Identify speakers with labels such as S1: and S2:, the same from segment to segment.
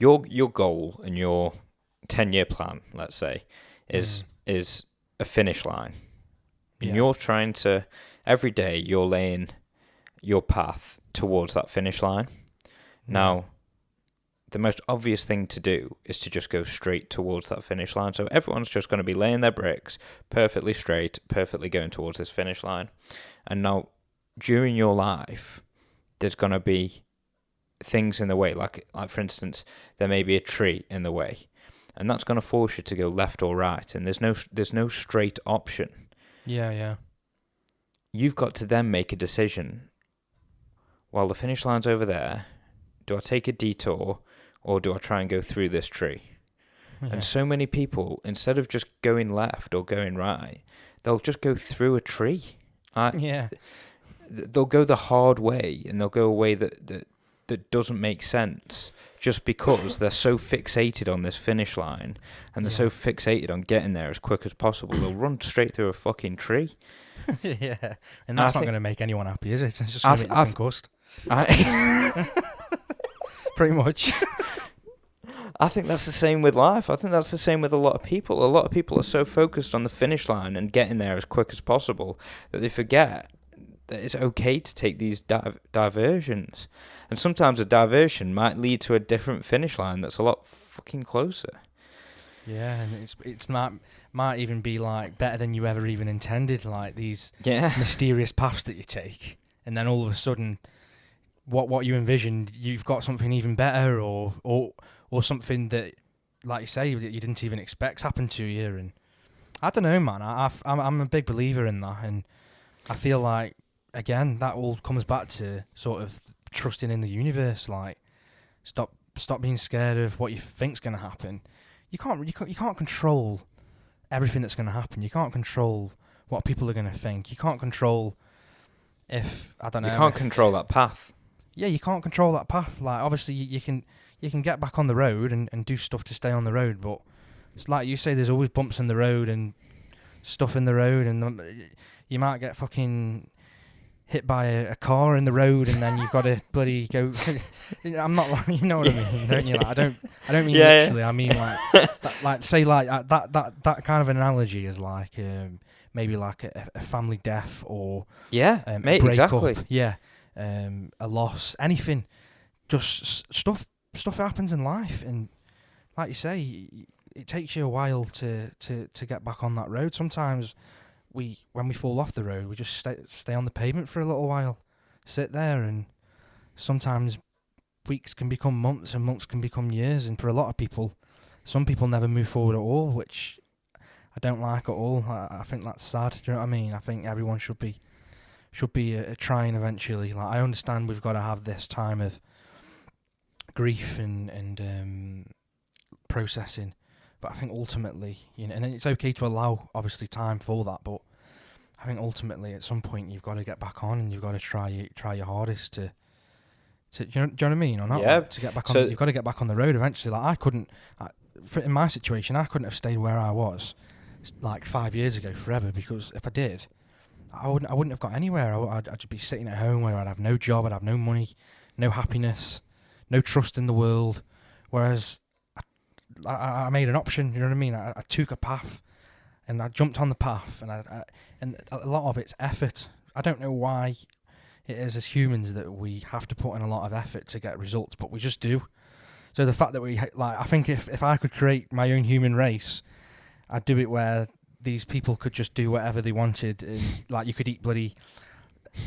S1: your goal and your 10-year plan, let's say, is a finish line. And
S2: Yeah.
S1: you're trying to, every day you're laying your path towards that finish line. Now, the most obvious thing to do is to just go straight towards that finish line. So everyone's just going to be laying their bricks perfectly straight, perfectly going towards this finish line. And now, during your life, there's going to be things in the way. Like for instance, there may be a tree in the way, and that's going to force you to go left or right. And there's no straight option.
S2: Yeah.
S1: You've got to then make a decision. While the finish line's over there, do I take a detour or do I try and go through this tree?
S2: Yeah.
S1: And so many people, instead of just going left or going right, they'll just go through a tree.
S2: Yeah.
S1: They'll go the hard way, and they'll go a way that doesn't make sense, just because they're so fixated on this finish line, and they're so fixated on getting there as quick as possible. They'll run straight through a fucking tree.
S2: Yeah. And that's not going to make anyone happy, is it? It's just going to make you concussed. Pretty much.
S1: I think that's the same with life. I think that's the same with a lot of people. A lot of people are so focused on the finish line and getting there as quick as possible that they forget that it's okay to take these diversions. And sometimes a diversion might lead to a different finish line that's a lot fucking closer.
S2: Yeah, and it's might even be like better than you ever even intended, like these mysterious paths that you take, and then all of a sudden what you envisioned, you've got something even better, or something that, like you say, that you didn't even expect happened to you. And I don't know, man. I'm a big believer in that, and I feel like, again, that all comes back to sort of trusting in the universe. Like, stop being scared of what you think's going to happen. You can't control everything that's going to happen. You can't control what people are going to think. You can't control if, I don't know.
S1: You can't control that path.
S2: Yeah, you can't control that path. Like, obviously, you can get back on the road and do stuff to stay on the road, but it's like you say, there's always bumps in the road and stuff in the road, and you might get fucking hit by a car in the road, and then you've got to bloody go. I'm not like, you know what I mean, don't you? Like, I don't mean literally. Yeah. I mean like say that kind of analogy is like maybe like a family death, or
S1: mate, exactly.
S2: Yeah, a loss, anything, just stuff happens in life, and like you say, it takes you a while to get back on that road. Sometimes when we fall off the road, we just stay on the pavement for a little while, sit there, and sometimes weeks can become months and months can become years. And for a lot of people, some people never move forward at all, which I don't like at all. I think that's sad. Do you know what I mean? I think everyone should be trying eventually. Like, I understand we've got to have this time of grief and processing, but I think ultimately, and it's okay to allow, obviously, time for that, but I think ultimately at some point you've got to get back on, and you've got to try your hardest to do you know what I mean, or not?
S1: Yeah.
S2: Like, to get back on, you've got to get back on the road eventually. Like, in my situation, I couldn't have stayed where I was like 5 years ago forever, because if I did, I wouldn't have got anywhere. I'd just be sitting at home where I'd have no job, I'd have no money, no happiness, no trust in the world. Whereas I made an option, you know what I mean? I took a path, and I jumped on the path, and a lot of it's effort. I don't know why it is as humans that we have to put in a lot of effort to get results, but we just do. So the fact that I think if I could create my own human race, I'd do it where these people could just do whatever they wanted, and like you could eat bloody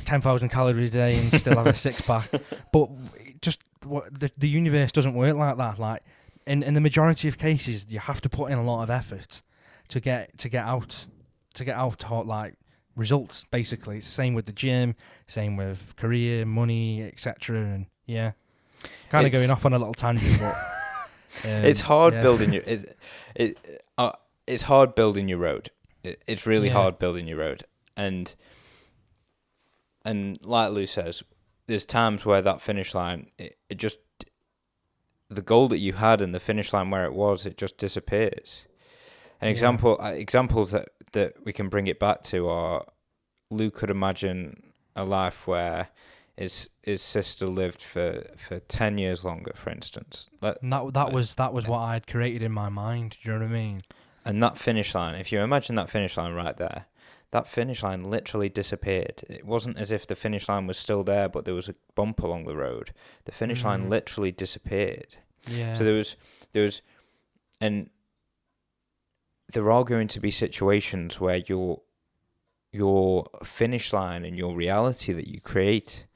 S2: 10,000 calories a day and still have a six-pack. But just the universe doesn't work like that. Like, in the majority of cases, you have to put in a lot of effort to get out like results. Basically, it's the same with the gym, same with career, money, etc. And yeah, kind of going off on a little tangent, but
S1: it's hard building your it's hard building your road. It's really hard building your road, and like Lou says, there's times where that finish line, it just, the goal that you had and the finish line where it was, it just disappears. An examples that we can bring it back to are, Lou could imagine a life where his sister lived for 10 years longer, for instance.
S2: And that was what I had created in my mind. Do you know what I mean?
S1: And that finish line, if you imagine that finish line right there, that finish line literally disappeared. It wasn't as if the finish line was still there, but there was a bump along the road. The finish line literally disappeared.
S2: Yeah.
S1: So there was, and there are going to be situations where your finish line and your reality that you create,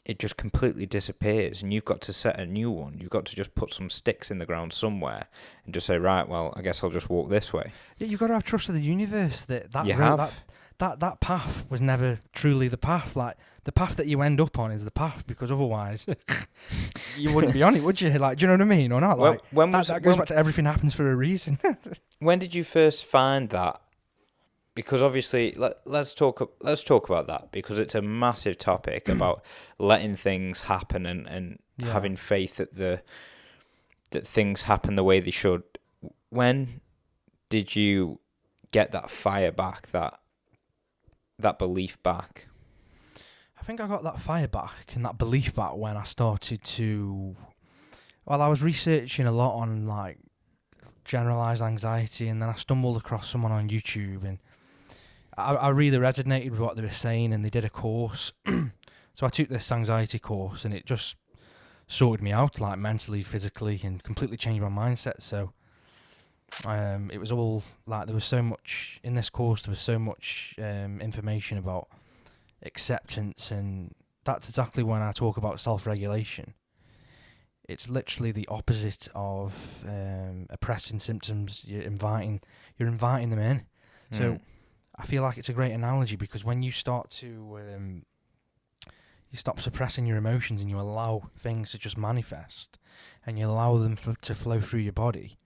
S1: it just completely disappears, and you've got to set a new one. You've got to just put some sticks in the ground somewhere and just say, right, well, I guess I'll just walk this way.
S2: Yeah, you've got to have trust of the universe that
S1: You
S2: road,
S1: have.
S2: that path was never truly the path. Like, the path that you end up on is the path, because otherwise you wouldn't be on it, would you? Like, do you know what I mean, or not?
S1: Well,
S2: Like, that goes back to everything happens for a reason.
S1: When did you first find that? Because obviously, let's talk about that, because it's a massive topic about letting things happen and having faith that things happen the way they should. When did you get that fire back, that belief back?
S2: I think I got that fire back and that belief back when I started to... Well, I was researching a lot on, like, generalised anxiety, and then I stumbled across someone on YouTube, and I really resonated with what they were saying, and they did a course. So I took this anxiety course, and it just sorted me out, like, mentally, physically, and completely changed my mindset. So it was all, like, there was so much in this course, there was so much information about acceptance, and that's exactly when I talk about self-regulation. It's literally the opposite of oppressing symptoms. You're inviting them in. So I feel like it's a great analogy, because when you start to you stop suppressing your emotions and you allow things to just manifest, and you allow them to flow through your body,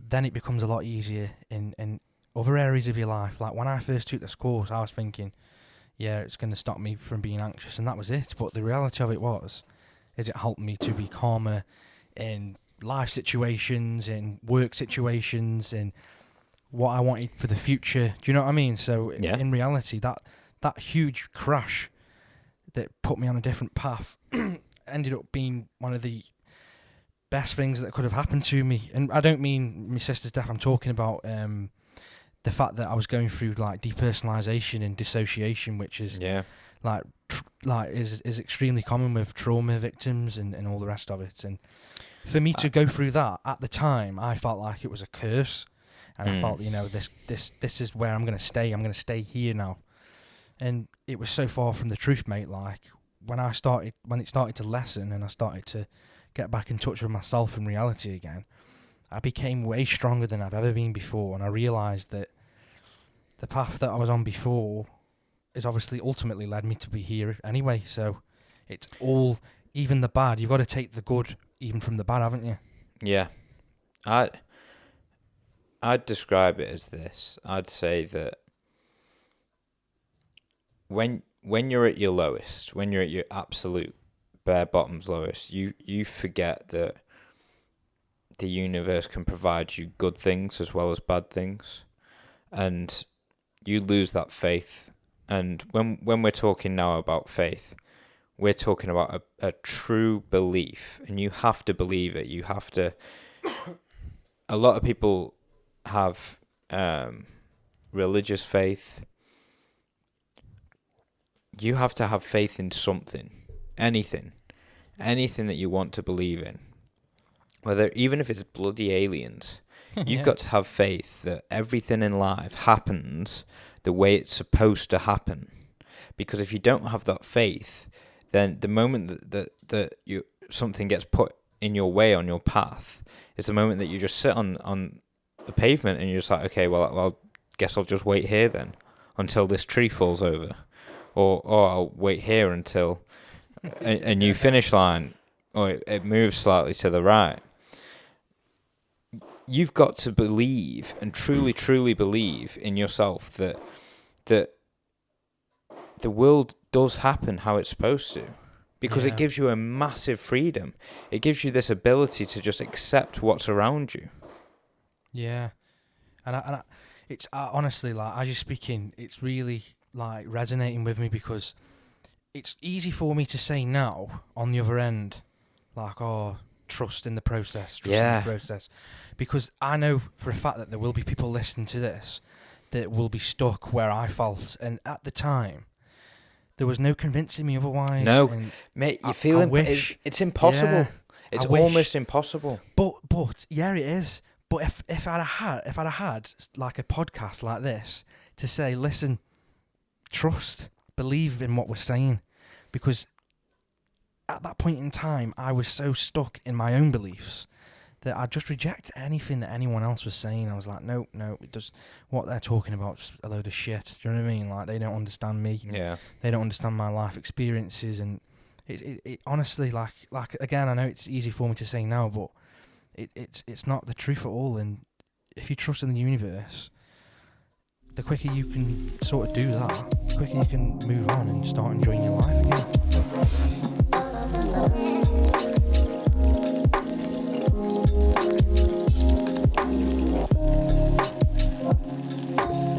S2: then it becomes a lot easier in other areas of your life. Like, when I first took this course, I was thinking, yeah, it's going to stop me from being anxious, and that was it. But the reality of it is it helped me to be calmer in life situations, in work situations, in what I wanted for the future. Do you know what I mean? So in reality, that huge crash that put me on a different path ended up being one of the best things that could have happened to me. And I don't mean my sister's death. I'm talking about the fact that I was going through, like, depersonalization and dissociation, which is is extremely common with trauma victims and all the rest of it. And for me to go through that at the time, I felt like it was a curse. And I felt, this is where I'm going to stay. I'm going to stay here now. And it was so far from the truth, mate. Like, when it started to lessen and I started to get back in touch with myself and reality again, I became way stronger than I've ever been before. And I realised that the path that I was on before is obviously ultimately led me to be here anyway. So it's all, even the bad, you've got to take the good even from the bad, haven't you?
S1: Yeah. I'd describe it as this. I'd say that when you're at your lowest, when you're at your absolute bare bottom's lowest, you forget that the universe can provide you good things as well as bad things, and you lose that faith. And when we're talking now about faith, we're talking about a true belief, and you have to believe it. You have to... A lot of people have religious faith. You have to have faith in something, anything that you want to believe in, even if it's bloody aliens. You've got to have faith that everything in life happens the way it's supposed to happen. Because if you don't have that faith, then the moment that something gets put in your way, on your path, is the moment that you just sit on the pavement and you're just like, okay, well, I guess I'll just wait here then until this tree falls over, or I'll wait here until a new finish line, or it moves slightly to the right. You've got to believe, and truly, truly believe in yourself that the world does happen how it's supposed to, because it gives you a massive freedom. It gives you this ability to just accept what's around you.
S2: Yeah, and it's honestly, like, as you're speaking, it's really, like, resonating with me, because it's easy for me to say now on the other end, like, oh, trust in the process, because I know for a fact that there will be people listening to this that will be stuck where I felt, and at the time, there was no convincing me otherwise.
S1: No,
S2: and
S1: mate, you
S2: I
S1: feel
S2: wish,
S1: it's impossible.
S2: yeah,
S1: It's
S2: I wish.
S1: almost impossible.
S2: But yeah, it is. But if I'd have had like a podcast like this to say, listen, trust, believe in what we're saying, because at that point in time, I was so stuck in my own beliefs that I just rejected anything that anyone else was saying. I was like, no, it does, what they're talking about is a load of shit. Do you know what I mean? Like, they don't understand me.
S1: Yeah.
S2: They don't understand my life experiences, and it honestly, like again, I know it's easy for me to say now, but it's not the truth at all. And if you trust in the universe, the quicker you can sort of do that, the quicker you can move on and start enjoying your life again.